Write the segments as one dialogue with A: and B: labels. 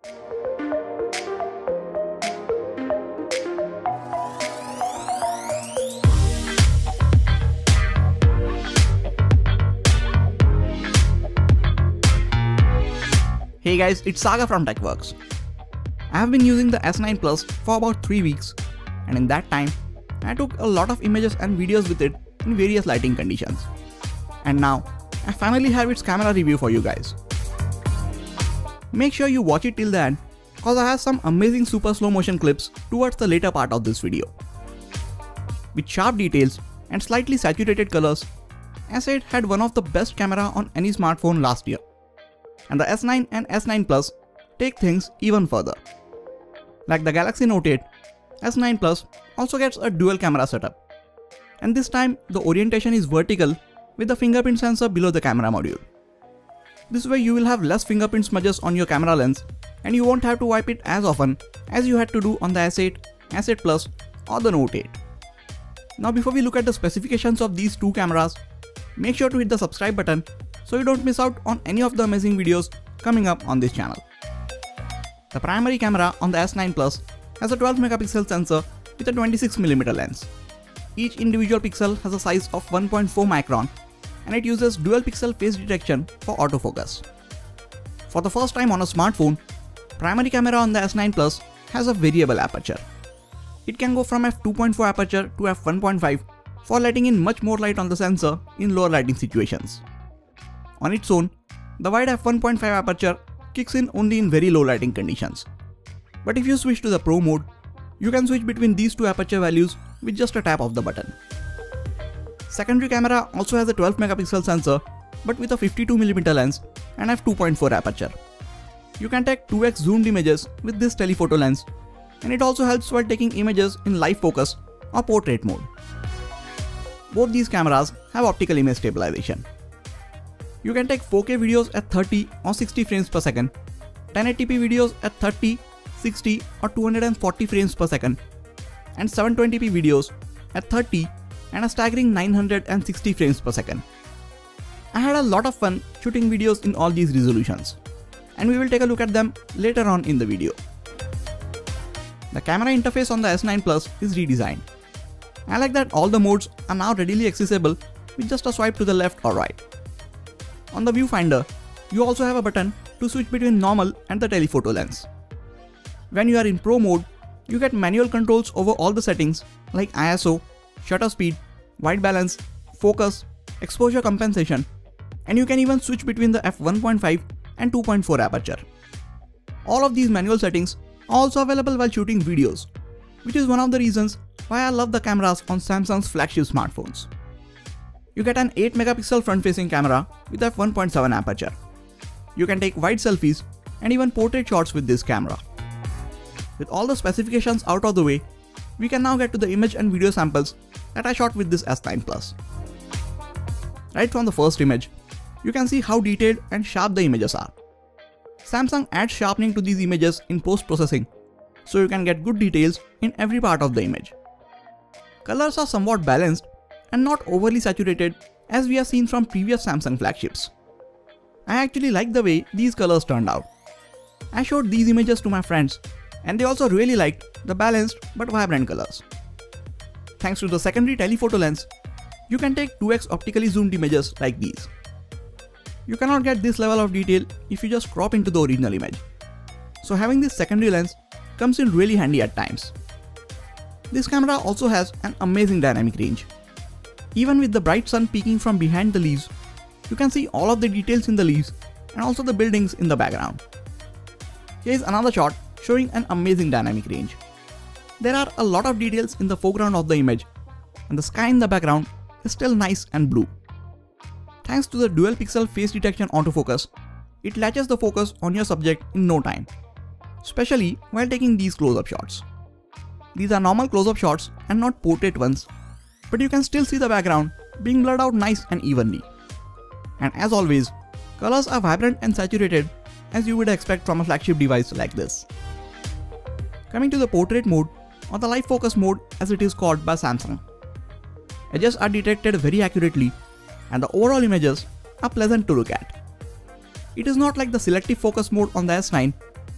A: Hey guys, it's Saga from TechWorks. I have been using the S9 Plus for about 3 weeks, and in that time, I took a lot of images and videos with it in various lighting conditions. And now, I finally have its camera review for you guys. Make sure you watch it till the end, cause I have some amazing super slow motion clips towards the later part of this video. With sharp details and slightly saturated colors, S8 had one of the best camera on any smartphone last year. And the S9 and S9 Plus take things even further. Like the Galaxy Note 8, S9 Plus also gets a dual camera setup. And this time the orientation is vertical with the fingerprint sensor below the camera module. This way you will have less fingerprint smudges on your camera lens and you won't have to wipe it as often as you had to do on the S8, S8 Plus or the Note 8. Now before we look at the specifications of these two cameras, make sure to hit the subscribe button so you don't miss out on any of the amazing videos coming up on this channel. The primary camera on the S9 Plus has a 12 megapixel sensor with a 26mm lens. Each individual pixel has a size of 1.4 micron and it uses dual pixel face detection for autofocus. For the first time on a smartphone, primary camera on the S9 Plus has a variable aperture. It can go from f2.4 aperture to f1.5 for letting in much more light on the sensor in lower lighting situations. On its own, the wide f1.5 aperture kicks in only in very low lighting conditions. But if you switch to the Pro mode, you can switch between these two aperture values with just a tap of the button. Secondary camera also has a 12 megapixel sensor but with a 52mm lens and f2.4 aperture. You can take 2x zoomed images with this telephoto lens, and it also helps while taking images in live focus or portrait mode. Both these cameras have optical image stabilization. You can take 4K videos at 30 or 60 frames per second, 1080p videos at 30, 60 or 240 frames per second, and 720p videos at 30 and a staggering 960 frames per second. I had a lot of fun shooting videos in all these resolutions, and we will take a look at them later on in the video. The camera interface on the S9 Plus is redesigned. I like that all the modes are now readily accessible with just a swipe to the left or right. On the viewfinder, you also have a button to switch between normal and the telephoto lens. When you are in Pro mode, you get manual controls over all the settings like ISO, shutter speed, white balance, focus, exposure compensation, and you can even switch between the f1.5 and 2.4 aperture. All of these manual settings are also available while shooting videos, which is one of the reasons why I love the cameras on Samsung's flagship smartphones. You get an 8 megapixel front-facing camera with f1.7 aperture. You can take wide selfies and even portrait shots with this camera. With all the specifications out of the way, we can now get to the image and video samples that I shot with this S9 Plus. Right from the first image, you can see how detailed and sharp the images are. Samsung adds sharpening to these images in post-processing, so you can get good details in every part of the image. Colors are somewhat balanced and not overly saturated as we have seen from previous Samsung flagships. I actually like the way these colors turned out. I showed these images to my friends and they also really liked the balanced but vibrant colors. Thanks to the secondary telephoto lens, you can take 2x optically zoomed images like these. You cannot get this level of detail if you just crop into the original image. So having this secondary lens comes in really handy at times. This camera also has an amazing dynamic range. Even with the bright sun peeking from behind the leaves, you can see all of the details in the leaves and also the buildings in the background. Here is another shot showing an amazing dynamic range. There are a lot of details in the foreground of the image, and the sky in the background is still nice and blue. Thanks to the dual pixel face detection autofocus, it latches the focus on your subject in no time, especially while taking these close-up shots. These are normal close-up shots and not portrait ones, but you can still see the background being blurred out nice and evenly. And as always, colors are vibrant and saturated as you would expect from a flagship device like this. Coming to the portrait mode, or the live focus mode as it is called by Samsung. Edges are detected very accurately and the overall images are pleasant to look at. It is not like the selective focus mode on the S9,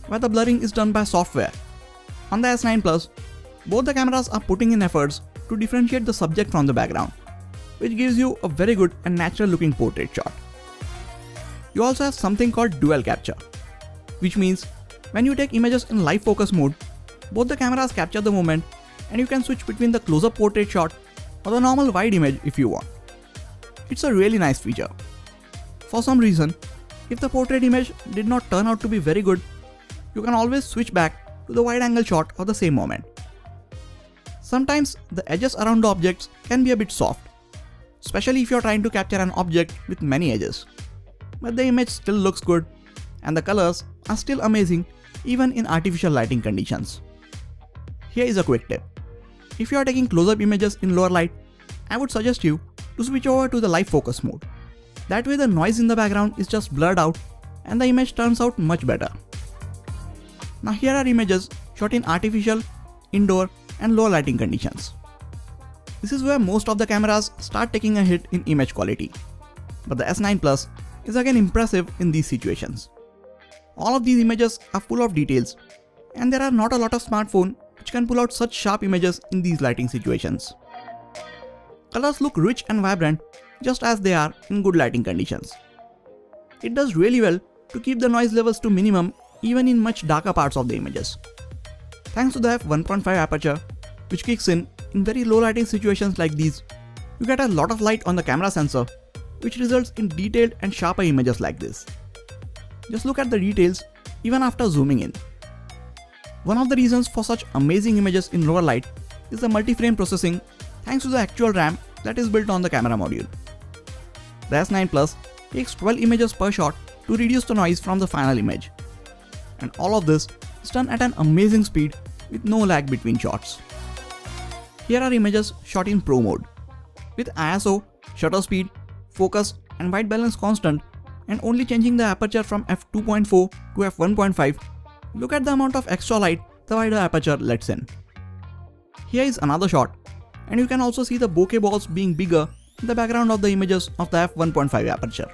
A: where the blurring is done by software. On the S9 Plus, both the cameras are putting in efforts to differentiate the subject from the background, which gives you a very good and natural looking portrait shot. You also have something called dual capture, which means when you take images in live focus mode, both the cameras capture the moment and you can switch between the close-up portrait shot or the normal wide image if you want. It's a really nice feature. For some reason, if the portrait image did not turn out to be very good, you can always switch back to the wide angle shot of the same moment. Sometimes the edges around the objects can be a bit soft, especially if you are trying to capture an object with many edges. But the image still looks good and the colors are still amazing even in artificial lighting conditions. Here is a quick tip. If you are taking close-up images in lower light, I would suggest you to switch over to the live focus mode. That way the noise in the background is just blurred out and the image turns out much better. Now here are images shot in artificial, indoor and low lighting conditions. This is where most of the cameras start taking a hit in image quality. But the S9 Plus is again impressive in these situations. All of these images are full of details and there are not a lot of smartphones which can pull out such sharp images in these lighting situations. Colors look rich and vibrant just as they are in good lighting conditions. It does really well to keep the noise levels to minimum even in much darker parts of the images. Thanks to the f1.5 aperture, which kicks in very low lighting situations like these, you get a lot of light on the camera sensor, which results in detailed and sharper images like this. Just look at the details even after zooming in. One of the reasons for such amazing images in lower light is the multi-frame processing thanks to the actual RAM that is built on the camera module. The S9 Plus takes 12 images per shot to reduce the noise from the final image. And all of this is done at an amazing speed with no lag between shots. Here are images shot in Pro mode. With ISO, shutter speed, focus and white balance constant and only changing the aperture from f2.4 to f1.5, look at the amount of extra light the wider aperture lets in. Here is another shot and you can also see the bokeh balls being bigger in the background of the images of the f1.5 aperture.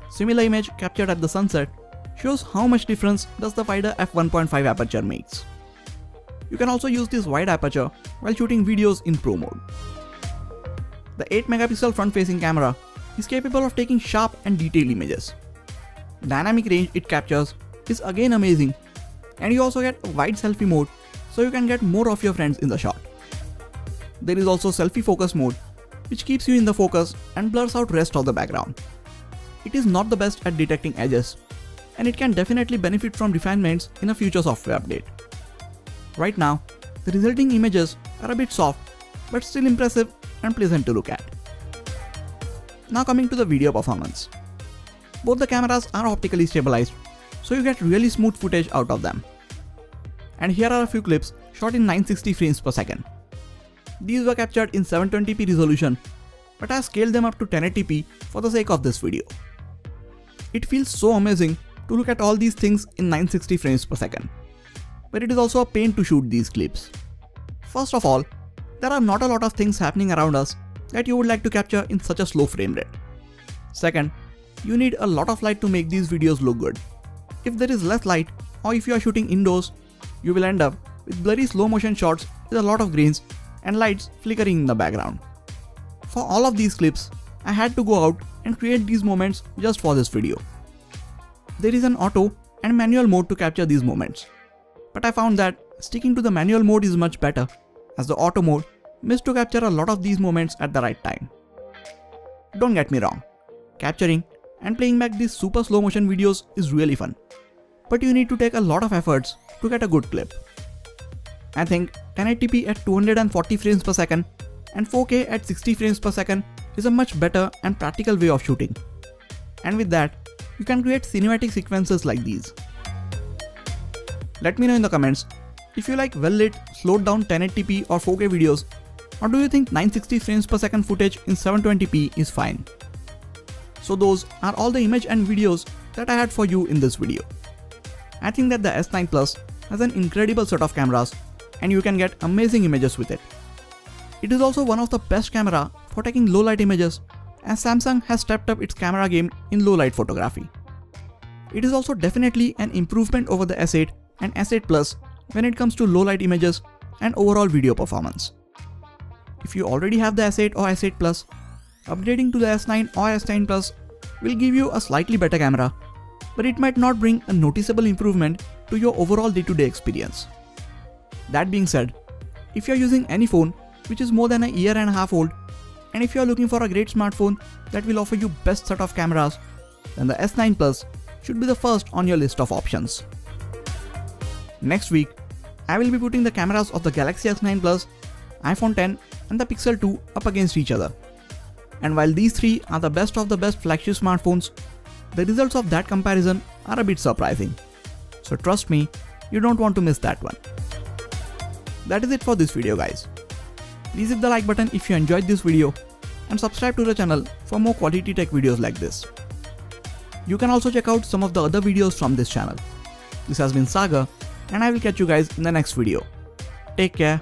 A: Similar image captured at the sunset shows how much difference does the wider f1.5 aperture makes. You can also use this wide aperture while shooting videos in Pro mode. The 8 megapixel front-facing camera is capable of taking sharp and detailed images. Dynamic range it captures is again amazing and you also get a wide selfie mode so you can get more of your friends in the shot. There is also selfie focus mode which keeps you in the focus and blurs out rest of the background. It is not the best at detecting edges and it can definitely benefit from refinements in a future software update. Right now, the resulting images are a bit soft but still impressive and pleasant to look at. Now coming to the video performance. Both the cameras are optically stabilized, so you get really smooth footage out of them. And here are a few clips shot in 960 frames per second. These were captured in 720p resolution, but I scaled them up to 1080p for the sake of this video. It feels so amazing to look at all these things in 960 frames per second. But it is also a pain to shoot these clips. First of all, there are not a lot of things happening around us that you would like to capture in such a slow frame rate. Second, you need a lot of light to make these videos look good. If there is less light, or if you are shooting indoors, you will end up with blurry slow motion shots with a lot of grains and lights flickering in the background. For all of these clips, I had to go out and create these moments just for this video. There is an auto and manual mode to capture these moments, but I found that sticking to the manual mode is much better, as the auto mode missed to capture a lot of these moments at the right time. Don't get me wrong, capturing and playing back these super slow motion videos is really fun, but you need to take a lot of efforts to get a good clip. I think 1080p at 240 frames per second and 4K at 60 frames per second is a much better and practical way of shooting. And with that, you can create cinematic sequences like these. Let me know in the comments if you like well-lit, slowed down 1080p or 4K videos, or do you think 960 frames per second footage in 720p is fine? So those are all the image and videos that I had for you in this video. I think that the S9 Plus has an incredible set of cameras and you can get amazing images with it. It is also one of the best camera for taking low light images, as Samsung has stepped up its camera game in low light photography. It is also definitely an improvement over the S8 and S8 Plus when it comes to low light images and overall video performance. If you already have the S8 or S8 Plus, upgrading to the S9 or S9 Plus will give you a slightly better camera, but it might not bring a noticeable improvement to your overall day-to-day experience. That being said, if you are using any phone which is more than a year and a half old, and if you are looking for a great smartphone that will offer you best set of cameras, then the S9 Plus should be the first on your list of options. Next week, I will be putting the cameras of the Galaxy S9 Plus, iPhone X and the Pixel 2 up against each other. And while these three are the best of the best flagship smartphones, the results of that comparison are a bit surprising. So trust me, you don't want to miss that one. That is it for this video guys. Please hit the like button if you enjoyed this video and subscribe to the channel for more quality tech videos like this. You can also check out some of the other videos from this channel. This has been Sagar and I will catch you guys in the next video. Take care.